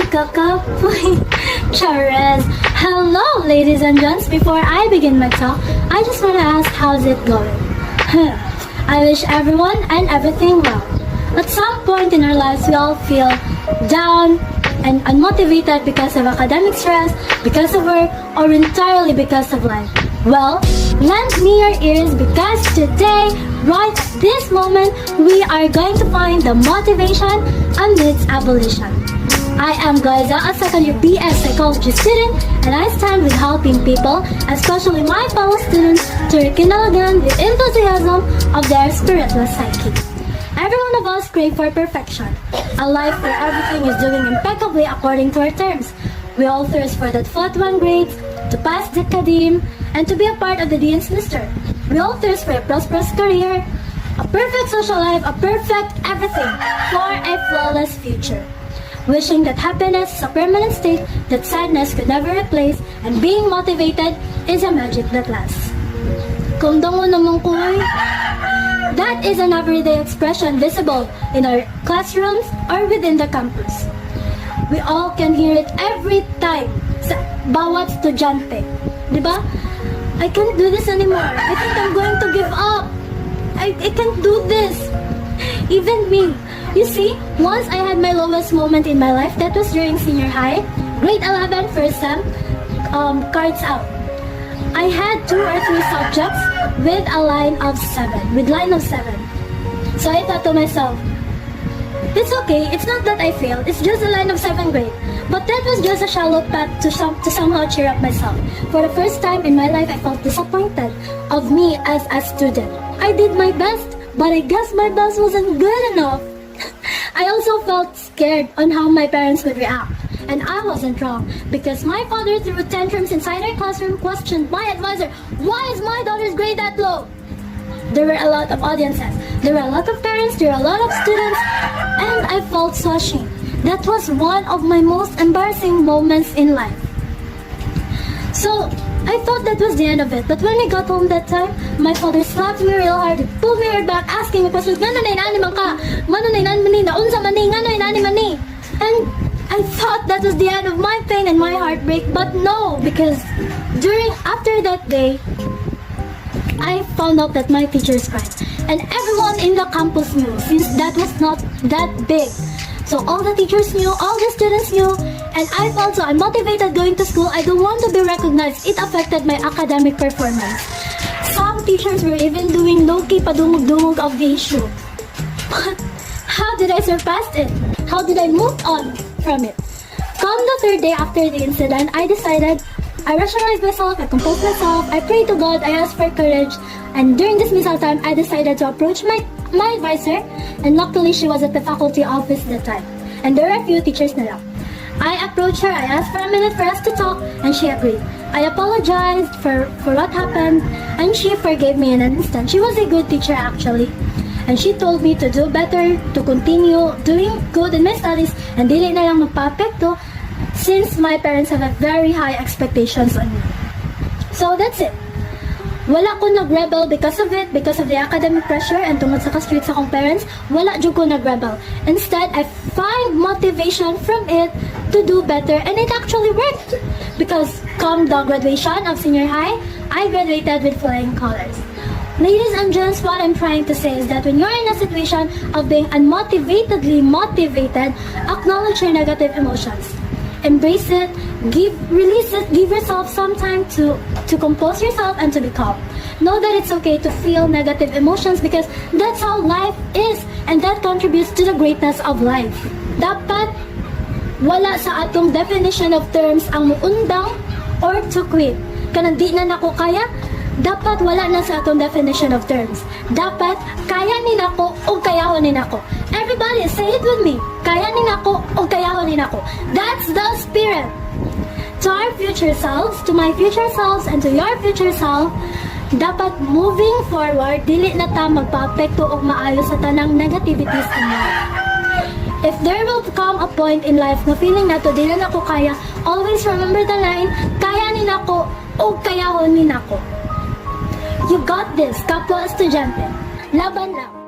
Kakapoy. Charez. Hello, ladies and gents. Before I begin my talk, I just want to ask, how's it going? I wish everyone and everything well. At some point in our lives, we all feel down and unmotivated because of academic stress, because of work, or entirely because of life. Well, lend me your ears because today, right at this moment, we are going to find the motivation amidst abolition. I am Glaiza, a second year BS psychology student, and I stand with helping people, especially my fellow students, to rekindle again the enthusiasm of their spiritual psyche. Every one of us crave for perfection, a life where everything is doing impeccably according to our terms. We all thirst for that flat one grades, to pass the academe, and to be a part of the Dean's Lister. We all thirst for a prosperous career, a perfect social life, a perfect everything, for a flawless future. Wishing that happiness is a permanent state that sadness could never replace, and being motivated is a magic that lasts. Kung dango naman ko ay, that is an everyday expression visible in our classrooms or within the campus. We all can hear it every time sa bawat estudyante. Diba? I can't do this anymore. I think I'm going to give up. I can't do this. Even me. You see, once I had my lowest moment in my life, that was during senior high, grade 11, first sem, cards out. I had 2 or 3 subjects with a line of 7. So I thought to myself, it's okay, it's not that I failed, it's just a line of 7th grade. But that was just a shallow path to somehow cheer up myself. For the first time in my life, I felt disappointed of me as a student. I did my best, but I guess my best wasn't good enough. I also felt scared on how my parents would react. And I wasn't wrong, because my father threw tantrums inside our classroom, questioned my advisor, why is my daughter's grade that low? There were a lot of audiences, there were a lot of parents, there were a lot of students, and I felt so ashamed. That was one of my most embarrassing moments in life. So, I thought that was the end of it, but when we got home that time, my father slapped me real hard, pulled me right back, asking me questions, "Ngano na inani man ka? Ngano na inani mani? Naunsa mani? Ngano inani mani?" And I thought that was the end of my pain and my heartbreak, but no, because after that day, I found out that my teachers cried, and everyone in the campus knew, since that was not that big. So all the teachers knew, all the students knew, and I felt so unmotivated going to school. I don't want to be recognized. It affected my academic performance. Some teachers were even doing low-key padumog-dumog of the issue. But how did I surpass it? How did I move on from it? Come the 3rd day after the incident, I rationalized myself, I composed myself, I prayed to God, I asked for courage, and during dismissal time, I decided to approach my advisor, and luckily she was at the faculty office that time, and there were a few teachers na lang. I approached her, I asked for a minute for us to talk, and she agreed. I apologized for what happened, and she forgave me in an instant. She was a good teacher actually, and she told me to do better, to continue doing good in my studies, and dili na lang magpa-apekto, since my parents have a very high expectations on me. So that's it. Wala ko nag-rebel because of it, because of the academic pressure, and tungod sa ka-strict sa akong parents, wala jud ko nag-rebel. Instead, I find motivation from it to do better, and it actually worked. Because come the graduation of senior high, I graduated with flying colors. Ladies and gents, what I'm trying to say is that when you're in a situation of being unmotivatedly motivated, acknowledge your negative emotions. Embrace it, release it, give yourself some time to compose yourself and to be calm. Know that it's okay to feel negative emotions because that's how life is, and that contributes to the greatness of life. Dapat wala sa atong definition of terms ang muundang or to quit. Kanang di na nako kaya, dapat wala na sa atong definition of terms. Dapat kaya ni nako o kayahon ni nako. Everybody, say it with me. Kaya ni nako o kayahon ni nako. That's the spirit. To our future selves, to my future selves, and to your future self, dapat moving forward, dili na ta magpa-apekto o maayo sa tanang negativities in life. If there will come a point in life na feeling na to, dili na ko kaya, always remember the line, kaya ni nako o kayahon ni nako. You got this, kapwa estudyante. Laban lang.